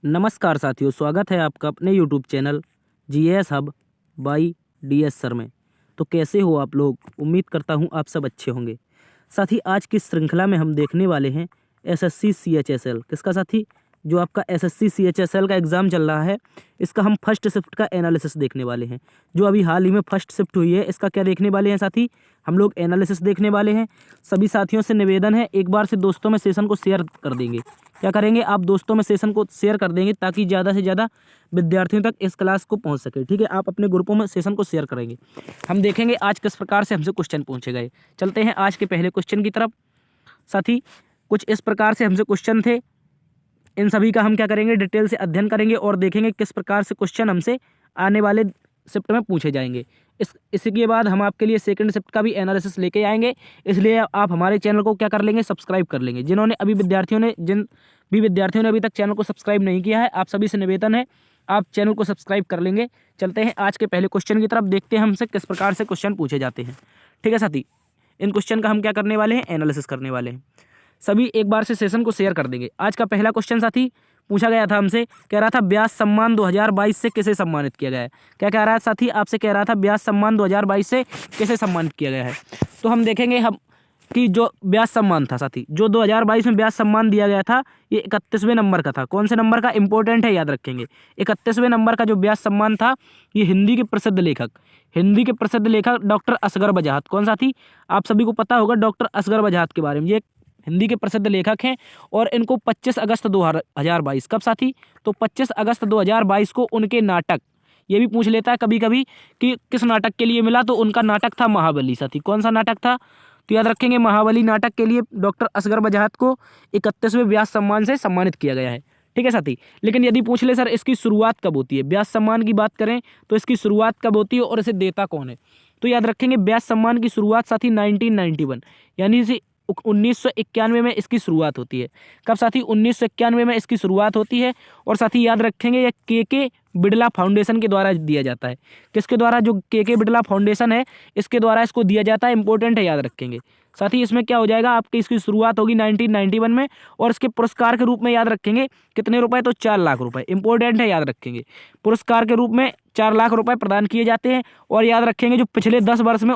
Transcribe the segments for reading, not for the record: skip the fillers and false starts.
नमस्कार साथियों, स्वागत है आपका अपने YouTube channel GS hub by DS sir में। तो कैसे हो आप लोग? उम्मीद करता हूँ आप सब अच्छे होंगे। साथी, आज की श्रृंखला में हम देखने वाले हैं एसएससी सीएचएसएल। किसका साथी? जो आपका एसएससी सीएचएसएल का एग्ज़ाम चल रहा है, इसका हम फर्स्ट शिफ्ट का एनालिसिस देखने वाले हैं। जो अभी हाल ही में फर्स्ट शिफ्ट हुई है, इसका क्या देखने वाले हैं साथी? हम लोग एनालिसिस देखने वाले हैं। सभी साथियों से निवेदन है, एक बार से दोस्तों में सेशन को शेयर कर देंगे। क्या करेंगे आप? दोस्तों में सेशन को शेयर कर देंगे ताकि ज़्यादा से ज़्यादा विद्यार्थियों तक इस क्लास को पहुंच सके। ठीक है, आप अपने ग्रुपों में सेशन को शेयर करेंगे। हम देखेंगे आज किस प्रकार से हमसे क्वेश्चन पूछे गए। चलते हैं आज के पहले क्वेश्चन की तरफ। साथी, कुछ इस प्रकार से हमसे क्वेश्चन थे। इन सभी का हम क्या करेंगे? डिटेल से अध्ययन करेंगे और देखेंगे किस प्रकार से क्वेश्चन हमसे आने वाले शिफ्ट में पूछे जाएंगे। इसी के बाद हम आपके लिए सेकंड शिफ्ट का भी एनालिसिस लेके आएंगे। इसलिए आप हमारे चैनल को क्या कर लेंगे? सब्सक्राइब कर लेंगे। जिन भी विद्यार्थियों ने अभी तक चैनल को सब्सक्राइब नहीं किया है, आप सभी से निवेदन है आप चैनल को सब्सक्राइब कर लेंगे। चलते हैं आज के पहले क्वेश्चन की तरफ, देखते हैं हमसे किस प्रकार से क्वेश्चन पूछे जाते हैं। ठीक है साथी, इन क्वेश्चन का हम क्या करने वाले हैं? एनालिसिस करने वाले हैं। सभी एक बार से सेशन को शेयर कर देंगे। आज का पहला क्वेश्चन साथी पूछा गया था हमसे, कह रहा था व्यास सम्मान 2022 से किसे सम्मानित किया गया है। क्या कह रहा है साथी? आपसे कह रहा था व्यास सम्मान 2022 से किसे सम्मानित किया गया है। तो हम देखेंगे हम कि जो व्यास सम्मान था साथी, जो 2022 में व्यास सम्मान दिया गया था, ये 31वें नंबर का था। कौन से नंबर का? इंपॉर्टेंट है, याद रखेंगे। 31वें नंबर का जो व्यास सम्मान था, ये हिंदी के प्रसिद्ध लेखक डॉक्टर असगर बजाहत। कौन साथी? आप सभी को पता होगा डॉक्टर असगर बजाहत के बारे में। ये हिंदी के प्रसिद्ध लेखक हैं और इनको 25 अगस्त 2022, कब साथी? तो 25 अगस्त 2022 को उनके नाटक, ये भी पूछ लेता है कभी कभी कि किस नाटक के लिए मिला, तो उनका नाटक था महाबली साथी। कौन सा नाटक था? तो याद रखेंगे, महाबली नाटक के लिए डॉक्टर असगर बजाहत को 31वें व्यास सम्मान से सम्मानित किया गया है। ठीक है साथी, लेकिन यदि पूछ ले सर इसकी शुरुआत कब होती है, व्यास सम्मान की बात करें तो इसकी शुरुआत कब होती है और इसे देता कौन है, तो याद रखेंगे व्यास सम्मान की शुरुआत साथी 1991 यानी 1991 में इसकी शुरुआत होती है। कब साथी? 1991 में इसकी शुरुआत होती है। और साथी याद रखेंगे, यह के बिड़ला फाउंडेशन के द्वारा दिया जाता है। किसके द्वारा? जो के बिड़ला फाउंडेशन है, इसके द्वारा इसको दिया जाता है। इंपॉर्टेंट है, याद रखेंगे साथी। इसमें क्या हो जाएगा आपकी? इसकी शुरुआत होगी 1991 में और इसके पुरस्कार के रूप में याद रखेंगे कितने रुपए? तो 4 लाख रुपए। इंपॉर्टेंट है, याद रखेंगे। पुरस्कार के रूप में 4 लाख रुपए प्रदान किए जाते हैं। और याद रखेंगे जो पिछले 10 वर्ष में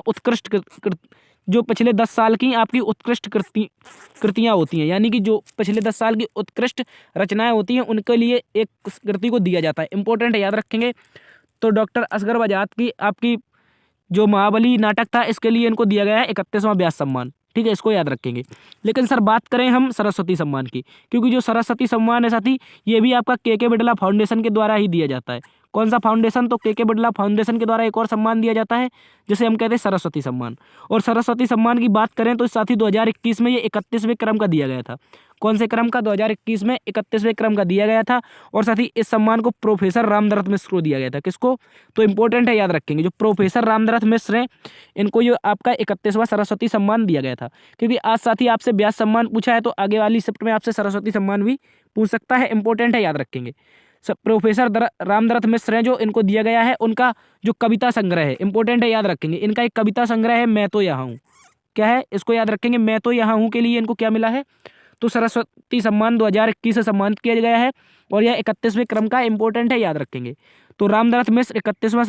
जो पिछले 10 साल की आपकी उत्कृष्ट कृतियाँ होती हैं, यानी कि जो पिछले 10 साल की उत्कृष्ट रचनाएं होती हैं, उनके लिए एक कृति को दिया जाता है। इंपॉर्टेंट है, याद रखेंगे। तो डॉक्टर असगर बजाहत की आपकी जो महाबली नाटक था, इसके लिए इनको दिया गया है 31वां व्यास सम्मान। ठीक है, इसको याद रखेंगे। लेकिन सर बात करें हम सरस्वती सम्मान की, क्योंकि जो सरस्वती सम्मान है साथी, ये भी आपका के बिड़ला फाउंडेशन के द्वारा ही दिया जाता है। कौन सा फाउंडेशन? तो के बिड़ला फाउंडेशन के द्वारा एक और सम्मान दिया जाता है, जिसे हम कहते हैं सरस्वती सम्मान। और सरस्वती सम्मान की बात करें तो साथी 2021 में ये 31वें क्रम का दिया गया था। कौन से क्रम का? 2021 में 31वें क्रम का दिया गया था। और साथ ही इस सम्मान को प्रोफेसर रामदरथ मिश्र को दिया गया था। किसको? तो इंपॉर्टेंट है, याद रखेंगे। जो प्रोफेसर रामदरथ मिश्र हैं, इनको ये आपका 31वां सरस्वती सम्मान दिया गया था। क्योंकि आज साथी आपसे व्यास सम्मान पूछा है, तो आगे वाली शिफ्ट में आपसे सरस्वती सम्मान भी पूछ सकता है। इंपॉर्टेंट है, याद रखेंगे। प्रोफेसर रामदरथ मिश्र हैं, जो इनको दिया गया है उनका जो कविता संग्रह है। इंपॉर्टेंट है, याद रखेंगे। इनका एक कविता संग्रह है, मैं तो यहाँ हूँ। क्या है? इसको याद रखेंगे। मैं तो यहाँ हूँ के लिए इनको क्या मिला है? तो सरस्वती सम्मान 2021 से सम्मानित किया गया है। और यह 31वें क्रम का। इंपॉर्टेंट है, याद रखेंगे। तो रामदरथ मिश्र 31वां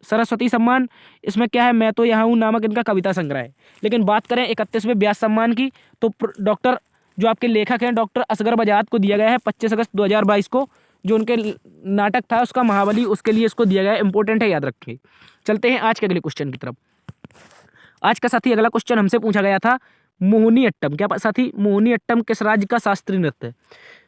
सरस्वती सम्मान, इसमें क्या है? मैं तो यहाँ हूँ नामक इनका कविता संग्रह है। लेकिन बात करें 31वें व्यास सम्मान की, तो डॉक्टर जो आपके लेखक हैं डॉक्टर असगर बजाहत को दिया गया है 25 अगस्त 2022 को। जो उनके नाटक था उसका महाबली, उसके लिए इसको दिया गया है। इंपॉर्टेंट है, याद रखें। चलते हैं आज के अगले क्वेश्चन की तरफ। आज का साथी अगला क्वेश्चन हमसे पूछा गया था, मोहिनी अट्टम। क्या साथी? मोहिनी अट्टम किस राज्य का शास्त्रीय नृत्य है?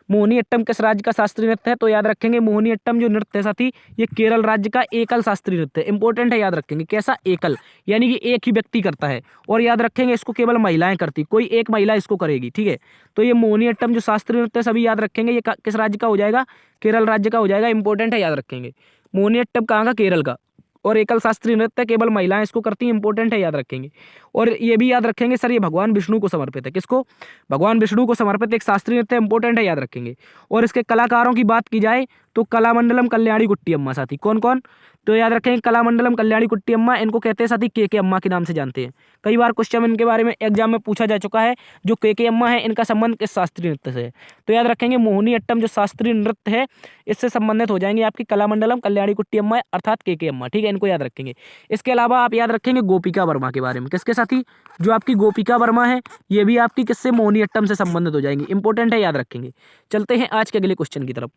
मोहिनी अट्टम किस राज्य का शास्त्रीय नृत्य है? तो याद रखेंगे मोहिनी अट्टम जो नृत्य है साथी, ये केरल राज्य का एकल शास्त्रीय नृत्य है। इंपॉर्टेंट है, याद रखेंगे। कैसा? एकल, यानी कि एक ही व्यक्ति करता है। और याद रखेंगे इसको केवल महिलाएं करती, कोई एक महिला इसको करेगी। ठीक है, तो ये मोहिनी अट्टम जो शास्त्रीय नृत्य है, सभी याद रखेंगे, ये किस राज्य का हो जाएगा? केरल राज्य का हो जाएगा। इंपॉर्टेंट है, याद रखेंगे। मोहिनी अट्टम कहाँ का? केरल का। और एकल शास्त्रीय नृत्य केवल महिलाएं इसको करती हैं। इंपॉर्टेंट है, याद रखेंगे। और ये भी याद रखेंगे सर ये भगवान विष्णु को समर्पित है। किसको? भगवान विष्णु को समर्पित एक शास्त्रीय नृत्य, इंपॉर्टेंट है, याद रखेंगे। और इसके कलाकारों की बात की जाए तो कलामंडलम कल्याणी कुट्टी अम्मा साथी। कौन कौन? तो याद रखेंगे कलामंडलम कल्याणी कुट्टी अम्मा, इनको कहते हैं साथी के अम्मा के नाम से जानते हैं। कई बार क्वेश्चन इनके बारे में एग्जाम में पूछा जा चुका है। जो के अम्मा है इनका संबंध किस शास्त्रीय नृत्य से है? तो याद रखेंगे मोहिनी अट्टम जो शास्त्रीय नृत्य है इससे संबंधित हो जाएंगे आपकी कलामंडलम कल्याणी कुट्टी अम्मा अर्थात के अम्मा। ठीक है, इनको याद रखेंगे। इसके अलावा आप याद रखेंगे गोपिका वर्मा के बारे में। किसके साथी? जो आपकी गोपिका वर्मा है ये भी आपकी किससे? मोहिनी अट्टम से संबंधित हो जाएंगी। इंपॉर्टेंट है, याद रखेंगे। चलते हैं आज के अगले क्वेश्चन की तरफ।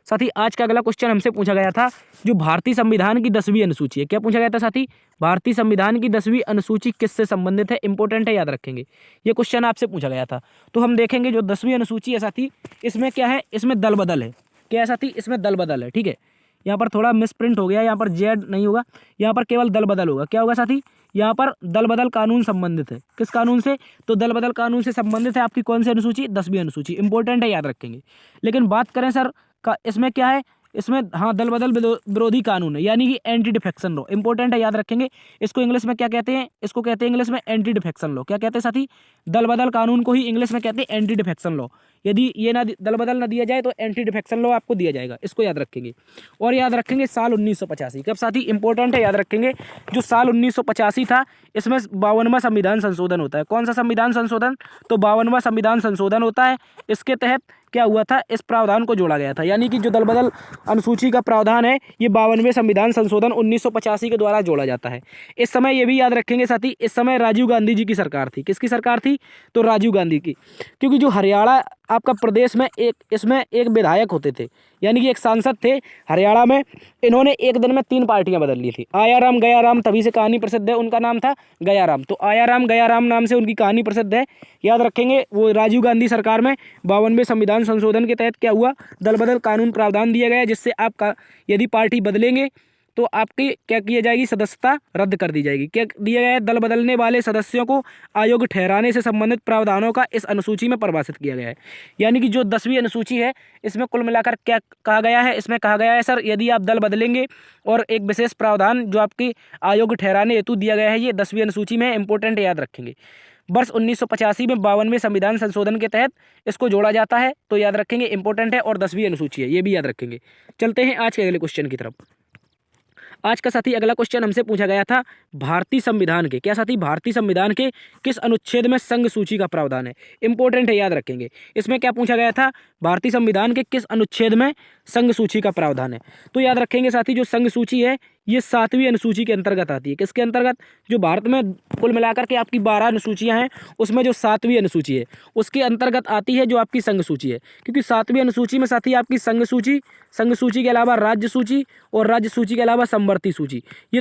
साथी आज का अगला क्वेश्चन हमसे पूछा गया था जो भारतीय संविधान की 10वीं अनुसूची है। क्या पूछा गया था साथी? भारतीय संविधान की 10वीं अनुसूची किससे संबंधित है? इंपॉर्टेंट है, याद रखेंगे। ये क्वेश्चन आपसे पूछा गया था। तो हम देखेंगे जो 10वीं अनुसूची है साथी, इसमें क्या है? इसमें दल बदल है। क्या है साथी? इसमें दल बदल है। ठीक है, यहाँ पर थोड़ा मिसप्रिंट हो गया, यहाँ पर जेड नहीं होगा, यहाँ पर केवल दल बदल होगा। क्या होगा साथी? यहाँ पर दल बदल कानून संबंधित है। किस कानून से? तो दल बदल कानून से संबंधित है आपकी कौन सी अनुसूची? 10वीं अनुसूची। इंपॉर्टेंट है, याद रखेंगे। लेकिन बात करें सर का इसमें क्या है? इसमें हाँ दल बदल विरोधी कानून है, यानी कि एंटी डिफेक्शन लॉ। इंपॉर्टेंट है, याद रखेंगे। इसको इंग्लिश में क्या कहते हैं? इसको कहते हैं इंग्लिश में एंटी डिफेक्शन लॉ। क्या कहते हैं साथी? दल बदल कानून को ही इंग्लिश में कहते हैं एंटी डिफेक्शन लॉ। यदि ये ना दल बदल ना दिया जाए तो एंटी डिफेक्शन लॉ आपको दिया जाएगा। इसको याद रखेंगे। और याद रखेंगे साल 1985 कब साथी? इंपॉर्टेंट है, याद रखेंगे। जो साल 1985 था इसमें 52वां संविधान संशोधन होता है। कौन सा संविधान संशोधन? तो 52वां संविधान संशोधन होता है। इसके तहत क्या हुआ था? इस प्रावधान को जोड़ा गया था, यानी कि जो दल बदल अनुसूची का प्रावधान है ये 52वें संविधान संशोधन 1985 के द्वारा जोड़ा जाता है। इस समय ये भी याद रखेंगे साथी, इस समय राजीव गांधी जी की सरकार थी। किसकी सरकार थी? तो राजीव गांधी की। क्योंकि जो हरियाणा आपका प्रदेश में इसमें एक विधायक होते थे, यानी कि एक सांसद थे हरियाणा में। इन्होंने एक दिन में 3 पार्टियां बदल ली थी। आया राम गया राम, तभी से कहानी प्रसिद्ध है। उनका नाम था गया राम। तो आया राम गया राम नाम से उनकी कहानी प्रसिद्ध है। याद रखेंगे वो राजीव गांधी सरकार में 52वें संविधान संशोधन के तहत क्या हुआ? दल बदल कानून प्रावधान दिया गया, जिससे आपका यदि पार्टी बदलेंगे तो आपकी क्या किया जाएगी? सदस्यता रद्द कर दी जाएगी। क्या दिया गया है? दल बदलने वाले सदस्यों को अयोग्य ठहराने से संबंधित प्रावधानों का इस अनुसूची में परिभाषित किया गया है। यानी कि जो 10वीं अनुसूची है इसमें कुल मिलाकर क्या कहा गया है? इसमें कहा गया है सर यदि आप दल बदलेंगे और एक विशेष प्रावधान जो आपकी अयोग्य ठहराने हेतु दिया गया है ये 10वीं अनुसूची में। इंपॉर्टेंट याद रखेंगे। वर्ष 1985 में 52वें संविधान संशोधन के तहत इसको जोड़ा जाता है। तो याद रखेंगे, इंपॉर्टेंट है और 10वीं अनुसूची है, ये भी याद रखेंगे। चलते हैं आज के अगले क्वेश्चन की तरफ। आज का साथी अगला क्वेश्चन हमसे पूछा गया था भारतीय संविधान के। क्या साथी? भारतीय संविधान के किस अनुच्छेद में संघ सूची का प्रावधान है? इंपॉर्टेंट है, याद रखेंगे। इसमें क्या पूछा गया था? भारतीय संविधान के किस अनुच्छेद में संघ सूची का प्रावधान है? तो याद रखेंगे साथी जो संघ सूची है ये 7वीं अनुसूची के अंतर्गत आती है। किसके अंतर्गत? जो भारत में कुल मिलाकर के आपकी 12 अनुसूचियां हैं उसमें जो 7वीं अनुसूची है उसके अंतर्गत आती है जो आपकी संघ सूची है। क्योंकि 7वीं अनुसूची में साथी आपकी संघ सूची के अलावा राज्य सूची और राज्य सूची के अलावा समवर्ती सूची, ये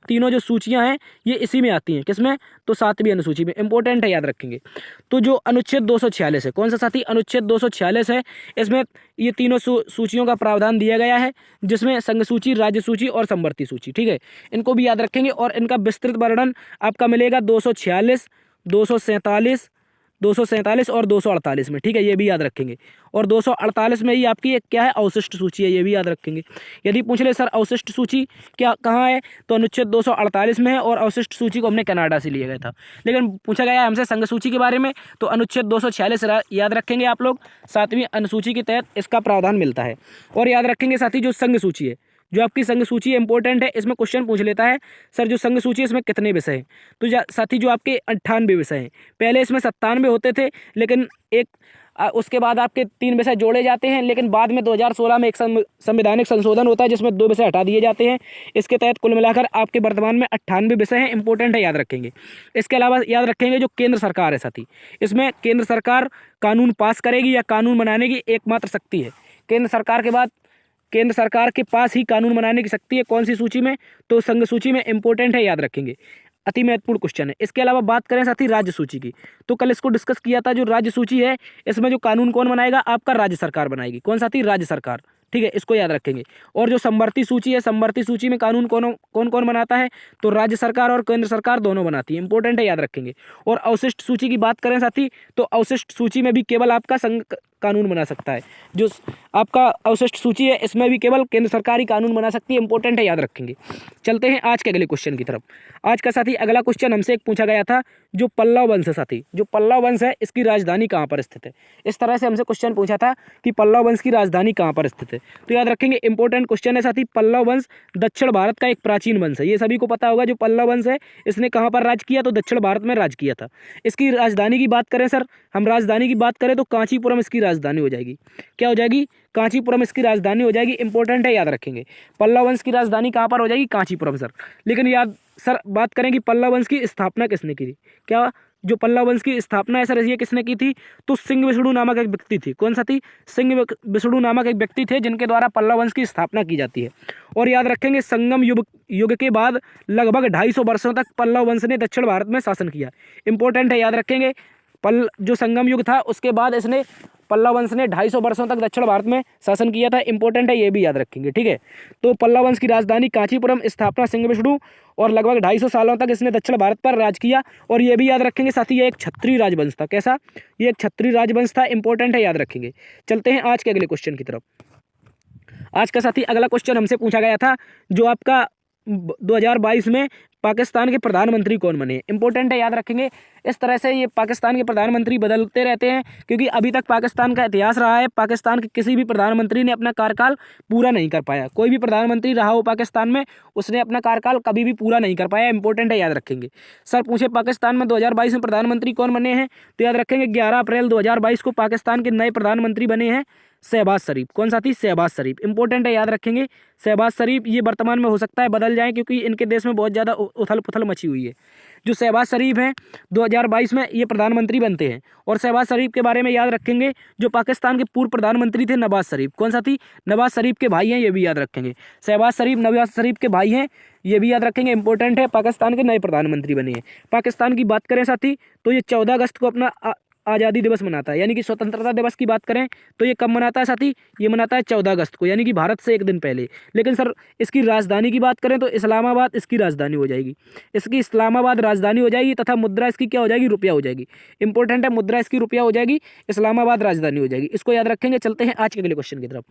तीनों जो सूचियां हैं ये इसी में आती हैं। किसमें? तो 7वीं अनुसूची में। इंपॉर्टेंट है, याद रखेंगे। तो जो अनुच्छेद 246 है, कौन सा साथी? अनुच्छेद 246 है। इसमें ये तीनों सूचियों का प्रावधान दिया गया है, जिसमें संघ सूची, राज्य सूची और समवर्ती सूची। ठीक है, इनको भी याद रखेंगे और इनका विस्तृत वर्णन आपका मिलेगा 246, 247 और 248 में। ठीक है, ये भी याद रखेंगे। और 248 में ही आपकी एक क्या है? अवशिष्ट सूची है, ये भी याद रखेंगे। यदि पूछ ले सर अवशिष्ट सूची क्या कहाँ है, तो अनुच्छेद 248 में है और अवशिष्ट सूची को हमने कनाडा से लिया गया था। लेकिन पूछा गया है हमसे संघ सूची के बारे में, तो अनुच्छेद 246 याद रखेंगे आप लोग। 7वीं अनुसूची के तहत इसका प्रावधान मिलता है। और याद रखेंगे साथी जो संघ सूची है, जो आपकी संघ सूची इंपॉर्टेंट है, इसमें क्वेश्चन पूछ लेता है सर जो संघ सूची है इसमें कितने विषय हैं? तो साथी जो आपके 98 विषय हैं। पहले इसमें 97 होते थे, लेकिन उसके बाद आपके 3 विषय जोड़े जाते हैं। लेकिन बाद में 2016 में एक संवैधानिक संशोधन होता है जिसमें 2 विषय हटा दिए जाते हैं। इसके तहत कुल मिलाकर आपके वर्तमान में 98 विषय हैं। इंपॉर्टेंट है, याद रखेंगे। इसके अलावा याद रखेंगे जो केंद्र सरकार है साथी, इसमें केंद्र सरकार कानून पास करेगी या कानून बनाने की एकमात्र शक्ति है। केंद्र सरकार के बाद केंद्र सरकार के पास ही कानून बनाने की शक्ति है। कौन सी सूची में? तो संघ सूची में। इंपॉर्टेंट है, याद रखेंगे। अति महत्वपूर्ण क्वेश्चन है। इसके अलावा बात करें साथी राज्य सूची की, तो कल इसको डिस्कस किया था। जो राज्य सूची है इसमें जो कानून कौन बनाएगा? आपका राज्य सरकार बनाएगी। कौन साथी? राज्य सरकार। ठीक है, इसको याद रखेंगे। और जो समवर्ती सूची है, समवर्ती सूची में कानून कौन बनाता है? तो राज्य सरकार और केंद्र सरकार दोनों बनाती है। इंपॉर्टेंट है, याद रखेंगे। और अवशिष्ट सूची की बात करें साथी, तो अवशिष्ट सूची में भी केवल आपका कानून बना सकता है। जो आपका अवशिष्ट सूची है इसमें भी केवल केंद्र सरकार ही कानून बना सकती है। इंपॉर्टेंट है, याद रखेंगे। चलते हैं आज के अगले क्वेश्चन की तरफ। आज का साथी अगला क्वेश्चन हमसे एक पूछा गया था, जो पल्लव वंश है साथी, जो पल्लव वंश है इसकी राजधानी कहाँ पर स्थित है। इस तरह से हमसे क्वेश्चन पूछा था कि पल्लव वंश की राजधानी कहाँ पर स्थित है। तो याद रखेंगे, इंपॉर्टेंट क्वेश्चन है साथी। पल्लव वंश दक्षिण भारत का एक प्राचीन वंश है, ये सभी को पता होगा। जो पल्लव वंश है इसने कहाँ पर राज किया, तो दक्षिण भारत में राज किया था। इसकी राजधानी की बात करें सर, हम राजधानी की बात करें तो कांचीपुरम इसकी राजधानी हो जाएगी। क्या हो जाएगी? कांचीपुरम इसकी राजधानी हो जाएगी। इंपॉर्टेंट है, याद रखेंगे। पल्लव वंश की राजधानी कहाँ पर हो जाएगी? कांचीपुरम सर। लेकिन याद सर बात करें कि पल्लव वंश की स्थापना किसने की थी। क्या जो पल्लव वंश की स्थापना है सर ये किसने की थी? तो सिंह विष्णु नामक एक व्यक्ति थी। कौन सा थी? सिंह विष्णु नामक एक व्यक्ति थे जिनके द्वारा पल्लव वंश की स्थापना की जाती है। और याद रखेंगे, संगम युग के बाद लगभग 250 वर्षों तक पल्लव वंश ने दक्षिण भारत में शासन किया। इंपॉर्टेंट है, याद रखेंगे। जो संगम युग था उसके बाद इसने पल्लव वंश ने 250 वर्षों तक दक्षिण भारत में शासन किया था। इंपॉर्टेंट है, ये भी याद रखेंगे, ठीक है। तो पल्लव वंश की राजधानी कांचीपुरम, स्थापना सिंह विष्णु, और लगभग 250 सालों तक इसने दक्षिण भारत पर राज किया। और ये भी याद रखेंगे साथी, ये एक क्षत्रिय राजवंश था। कैसा? ये एक क्षत्रिय राजवंश था। इंपॉर्टेंट है, याद रखेंगे। चलते हैं आज के अगले क्वेश्चन की तरफ। आज का साथी अगला क्वेश्चन हमसे पूछा गया था, जो आपका 2022 में पाकिस्तान के प्रधानमंत्री कौन बने। इंपॉर्टेंट है, याद रखेंगे। इस तरह से ये पाकिस्तान के प्रधानमंत्री बदलते रहते हैं, क्योंकि अभी तक पाकिस्तान का इतिहास रहा है, पाकिस्तान के किसी भी प्रधानमंत्री ने अपना कार्यकाल पूरा नहीं कर पाया। कोई भी प्रधानमंत्री रहा हो पाकिस्तान में, उसने अपना कार्यकाल कभी भी पूरा नहीं कर पाया। इंपॉर्टेंट है, याद रखेंगे। सर पूछे पाकिस्तान में 2022 में प्रधानमंत्री कौन बने हैं, तो याद रखेंगे 11 अप्रैल 2022 को पाकिस्तान के नए प्रधानमंत्री बने हैं शहबाज शरीफ। कौन सा थी? शहबाज शरीफ। इंपॉर्टेंट है, याद रखेंगे। शहबाज शरीफ, ये वर्तमान में हो सकता है बदल जाए, क्योंकि इनके देश में बहुत ज़्यादा उथल पुथल मची हुई है। जो शहबाज शरीफ हैं 2022 में ये प्रधानमंत्री बनते हैं। और शहबाज शरीफ के बारे में याद रखेंगे, जो पाकिस्तान के पूर्व प्रधानमंत्री थे नवाज शरीफ। कौन सा थी? नवाज शरीफ के भाई हैं, ये भी याद रखेंगे। शहबाज शरीफ नवाज शरीफ के भाई हैं, ये भी याद रखेंगे। इंपॉर्टेंट है, पाकिस्तान के नए प्रधानमंत्री बने हैं। पाकिस्तान की बात करें साथी, तो ये 14 अगस्त को अपना आज़ादी दिवस मनाता है, यानी कि स्वतंत्रता दिवस की बात करें तो ये कब मनाता है साथी? ये मनाता है 14 अगस्त को, यानी कि भारत से एक दिन पहले। लेकिन सर इसकी राजधानी की बात करें तो इस्लामाबाद इसकी राजधानी हो जाएगी। इसकी इस्लामाबाद राजधानी हो जाएगी, तथा मुद्रा इसकी क्या हो जाएगी? रुपया हो जाएगी। इंपॉर्टेंट है, मुद्रा इसकी रुपया हो जाएगी, इस्लामाबाद राजधानी हो जाएगी। इसको याद रखेंगे। चलते हैं आज के अगले क्वेश्चन की तरफ।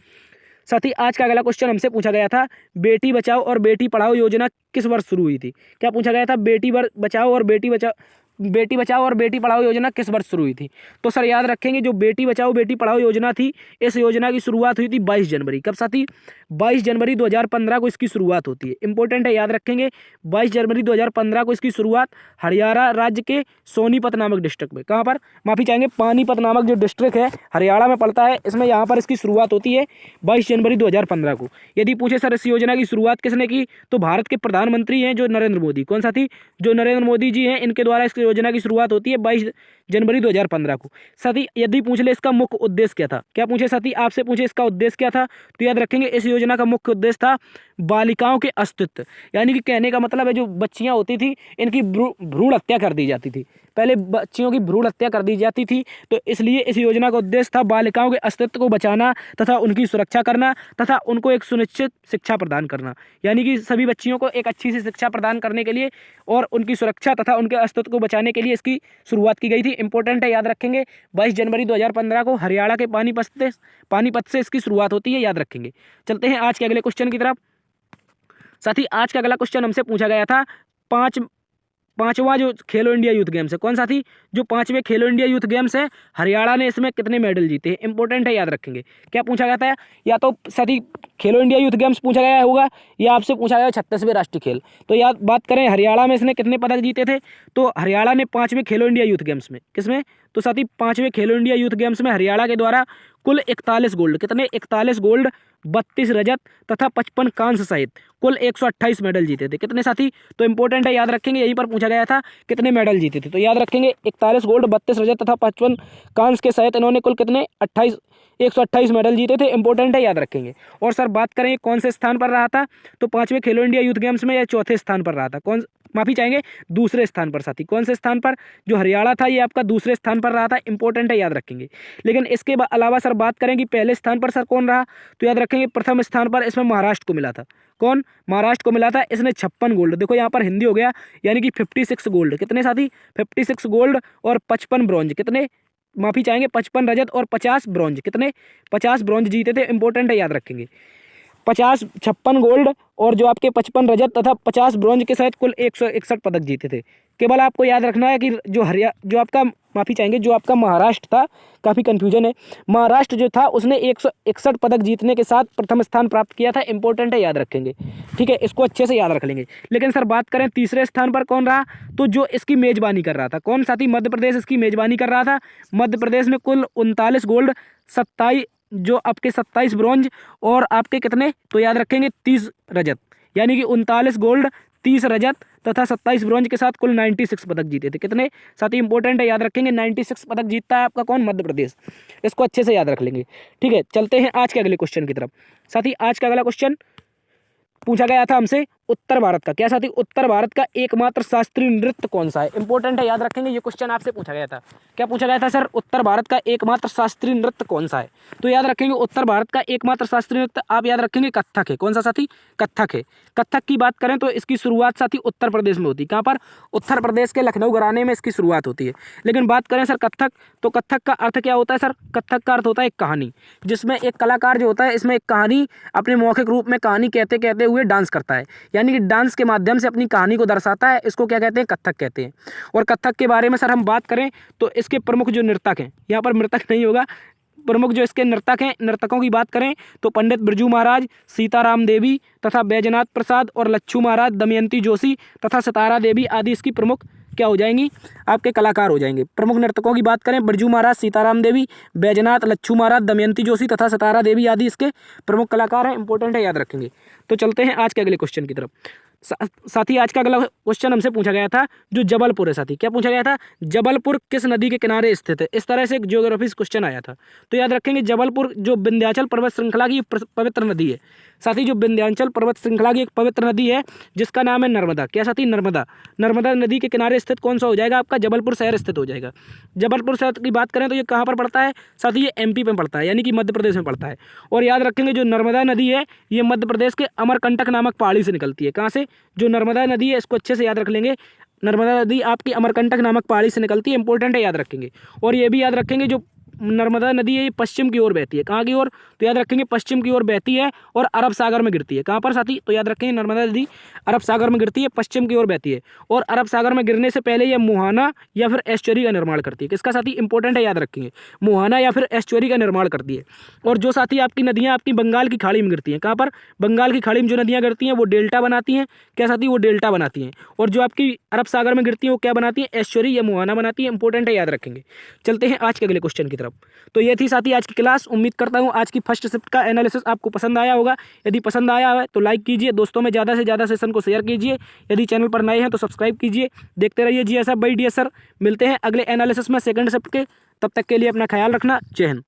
साथी आज का अगला क्वेश्चन हमसे पूछा गया था, बेटी बचाओ और बेटी पढ़ाओ योजना किस वर्ष शुरू हुई थी। क्या पूछा गया था? बचाओ और बेटी बचाओ और बेटी पढ़ाओ योजना किस वर्ष शुरू हुई थी। तो सर याद रखेंगे, जो बेटी बचाओ बेटी पढ़ाओ योजना थी, इस योजना की शुरुआत हुई थी 22 जनवरी। कब साथी? 22 जनवरी 2015 को इसकी शुरुआत होती है। इंपॉर्टेंट है, याद रखेंगे। 22 जनवरी 2015 को इसकी शुरुआत हरियाणा राज्य के सोनीपत नामक डिस्ट्रिक्ट में, कहाँ पर? माफी चाहेंगे, पानीपत नामक जो डिस्ट्रिक्ट है हरियाणा में पड़ता है, इसमें यहाँ पर इसकी शुरुआत होती है 22 जनवरी 2015 को। यदि पूछे सर इस योजना की शुरुआत किसने की, तो भारत के प्रधानमंत्री हैं जो नरेंद्र मोदी। कौन सा थी? जो नरेंद्र मोदी जी हैं, इनके द्वारा इस योजना की शुरुआत होती है 22 जनवरी 2015 को। साथी यदि पूछ ले इसका मुख्य उद्देश्य क्या था, क्या पूछे साथी? आपसे पूछे इसका उद्देश्य क्या था, तो याद रखेंगे इस योजना का मुख्य उद्देश्य था बालिकाओं के अस्तित्व, यानी कि कहने का मतलब है जो बच्चियां होती थी इनकी भ्रूण हत्या कर दी जाती थी। पहले बच्चियों की भ्रूण हत्या कर दी जाती थी, तो इसलिए इस योजना का उद्देश्य था बालिकाओं के अस्तित्व को बचाना तथा उनकी सुरक्षा करना तथा उनको एक सुनिश्चित शिक्षा प्रदान करना, यानी कि सभी बच्चियों को एक अच्छी सी शिक्षा प्रदान करने के लिए और उनकी सुरक्षा तथा उनके अस्तित्व को बचाने के लिए इसकी शुरुआत की गई थी। इंपॉर्टेंट है, याद रखेंगे। 22 जनवरी 2015 को हरियाणा के पानीपत से इसकी शुरुआत होती है, याद रखेंगे। चलते हैं आज के अगले क्वेश्चन की तरफ। साथी आज का अगला क्वेश्चन हमसे पूछा गया था, पांचवा जो खेलो इंडिया यूथ गेम्स है, कौन सा थी? जो 5वें खेलो इंडिया यूथ गेम्स है, हरियाणा ने इसमें कितने मेडल जीते हैं। इंपॉर्टेंट है, याद रखेंगे। क्या पूछा गया था? या तो साथी खेलो इंडिया यूथ गेम्स पूछा गया होगा, या आपसे पूछा गया 36वें राष्ट्रीय खेल। तो याद बात करें हरियाणा में इसने कितने पदक जीते थे, तो हरियाणा ने 5वें खेलो इंडिया यूथ गेम्स में, किसमें? तो साथी 5वें खेलो इंडिया यूथ गेम्स में हरियाणा के द्वारा कुल 41 गोल्ड, कितने? 41 गोल्ड, 32 रजत तथा 55 कांस्य सहित कुल 128 मेडल जीते थे। कितने साथी? तो इंपॉर्टेंट है, याद रखेंगे। यहीं पर पूछा गया था कितने मेडल जीते थे, तो याद रखेंगे 41 गोल्ड, 32 रजत तथा 55 कांस्य के सहित इन्होंने कुल कितने 128 मेडल जीते थे। इंपॉर्टेंट है, याद रखेंगे। और सर बात करें कौन से स्थान पर रहा था, तो 5वें खेलो इंडिया यूथ गेम्स में या चौथे स्थान पर रहा था। कौन? माफी चाहेंगे, दूसरे स्थान पर साथी। कौन से स्थान पर? जो हरियाणा था ये आपका दूसरे स्थान पर रहा था। इंपॉर्टेंट है, याद रखेंगे। लेकिन इसके अलावा सर बात करें कि पहले स्थान पर सर कौन रहा, तो याद रखेंगे प्रथम स्थान पर इसमें महाराष्ट्र को मिला था। कौन? महाराष्ट्र को मिला था। इसने 56 गोल्ड, देखो यहाँ पर हिंदी हो गया, यानी कि 56 गोल्ड। कितने साथी? 56 गोल्ड और 55 ब्रॉन्ज। कितने? माफ़ी चाहेंगे 55 रजत और 50 ब्रॉन्ज। कितने? 50 ब्रॉन्ज जीते थे। इंपॉर्टेंट है, याद रखेंगे। 56 गोल्ड और जो आपके 55 रजत तथा 50 ब्रॉन्ज के साथ कुल 161 पदक जीते थे। केवल आपको याद रखना है कि जो आपका माफ़ी चाहेंगे जो आपका महाराष्ट्र था, काफ़ी कन्फ्यूजन है, महाराष्ट्र जो था उसने 161 पदक जीतने के साथ प्रथम स्थान प्राप्त किया था। इंपॉर्टेंट है, याद रखेंगे। ठीक है, इसको अच्छे से याद रख लेंगे। लेकिन सर बात करें तीसरे स्थान पर कौन रहा, तो जो इसकी मेज़बानी कर रहा था, कौन साथी? मध्य प्रदेश इसकी मेज़बानी कर रहा था। मध्य प्रदेश ने कुल 39 गोल्ड, 27 ब्रॉन्ज और आपके कितने, तो याद रखेंगे 30 रजत, यानी कि 39 गोल्ड, 30 रजत तथा 27 ब्रॉन्ज के साथ कुल 96 पदक जीते थे। कितने साथी? इंपॉर्टेंट है, याद रखेंगे। 96 पदक जीतता है आपका कौन? मध्य प्रदेश। इसको अच्छे से याद रख लेंगे। ठीक है, चलते हैं आज के अगले क्वेश्चन की तरफ। साथी आज का अगला क्वेश्चन पूछा गया था हमसे उत्तर भारत का, क्या साथी? उत्तर भारत का एकमात्र शास्त्रीय नृत्य कौन सा है? इंपॉर्टेंट है, याद रखेंगे। ये क्वेश्चन आपसे पूछा गया था। क्या पूछा गया था सर? उत्तर भारत का एकमात्र शास्त्रीय नृत्य कौन सा है? तो याद रखेंगे उत्तर भारत का एकमात्र शास्त्रीय नृत्य आप याद रखेंगे कथक है। कौन सा साथी? कथक है। कथक की बात करें तो इसकी शुरुआत साथी उत्तर प्रदेश में होती है। कहाँ पर? उत्तर प्रदेश के लखनऊ घराने में इसकी शुरुआत होती है। लेकिन बात करें सर कथक, तो कथक का अर्थ क्या होता है सर? कथक का अर्थ होता है एक कहानी, जिसमें एक कलाकार जो होता है इसमें एक कहानी अपने मौखिक रूप में कहानी कहते कहते हुए डांस करता है, यानी कि डांस के माध्यम से अपनी कहानी को दर्शाता है। इसको क्या कहते हैं? कथक कहते हैं। और कथक के बारे में सर हम बात करें तो इसके प्रमुख जो नर्तक हैं, यहाँ पर मृतक नहीं होगा, प्रमुख जो इसके नर्तक हैं, नर्तकों की बात करें तो पंडित बिरजू महाराज, सीताराम देवी तथा बैजनाथ प्रसाद और लच्छू महाराज, दमयंती जोशी तथा सितारा देवी आदि इसकी प्रमुख क्या हो जाएंगी? आपके कलाकार हो जाएंगे। प्रमुख नर्तकों की बात करें, बिरजू महाराज, सीताराम देवी, बैजनाथ, लच्छू महाराज, दमयंती जोशी तथा सितारा देवी आदि इसके प्रमुख कलाकार हैं। इंपॉर्टेंट है, याद रखेंगे। तो चलते हैं आज के अगले क्वेश्चन की तरफ। साथी आज का अगला क्वेश्चन हमसे पूछा गया था जो जबलपुर है। साथी क्या पूछा गया था? जबलपुर किस नदी के किनारे स्थित है? इस तरह से एक ज्योग्राफी क्वेश्चन आया था। तो याद रखेंगे जबलपुर जो विंध्याचल पर्वत श्रृंखला की पवित्र नदी है। साथी जो विंध्याचल पर्वत श्रृंखला की एक पवित्र नदी है जिसका नाम है नर्मदा। क्या साथी? नर्मदा। नर्मदा नदी के किनारे स्थित कौन सा हो जाएगा? आपका जबलपुर शहर स्थित हो जाएगा। जबलपुर शहर की बात करें तो ये कहाँ पर पड़ता है? साथी ये एमपी में पड़ता है, यानी कि मध्य प्रदेश में पड़ता है। और याद रखेंगे जो नर्मदा नदी है ये मध्य प्रदेश के अमरकंटक नामक पहाड़ी से निकलती है। कहाँ से? जो नर्मदा नदी है, इसको अच्छे से याद रख लेंगे। नर्मदा नदी आपकी अमरकंटक नामक पहाड़ी से निकलती है। इंपॉर्टेंट है, याद रखेंगे। और ये भी याद रखेंगे जो नर्मदा नदी है ये पश्चिम की ओर बहती है। कहाँ की ओर? तो याद रखेंगे पश्चिम की ओर बहती है और अरब सागर में गिरती है। कहाँ पर साथी? तो याद रखेंगे नर्मदा नदी अरब सागर में गिरती है, पश्चिम की ओर बहती है। और अरब सागर में गिरने से पहले यह मुहाना या फिर एस्चुरी का निर्माण करती है। किसका साथी? इंपॉर्टेंट है, याद रखेंगे। मुहाना या फिर एस्चुरी का निर्माण करती है। और जो साथी आपकी नदियाँ आपकी बंगाल की खाड़ी में गिरती हैं। कहाँ पर? बंगाल की खाड़ी में जो नदियाँ गिरती हैं वो डेल्टा बनाती हैं। क्या साथी? वो डेल्टा बनाती हैं। और जो आपकी अरब सागर में गिरती हैं वो क्या बनाती हैं? एस्चुरी या मुहाना बनाती है। इंपॉर्टेंट है, याद रखेंगे। चलते हैं आज के अगले क्वेश्चन की तरफ। तो ये थी साथी आज की क्लास। उम्मीद करता हूँ आज की फर्स्ट शिफ्ट का एनालिसिस आपको पसंद आया होगा। यदि पसंद आया है तो लाइक कीजिए, दोस्तों में ज़्यादा से ज़्यादा सेशन को शेयर कीजिए। यदि चैनल पर नए हैं तो सब्सक्राइब कीजिए। देखते रहिए जीएस बाय डीएस सर। मिलते हैं अगले एनालिसिस में सेकंड शिफ्ट के। तब तक के लिए अपना ख्याल रखना। जय हिंद।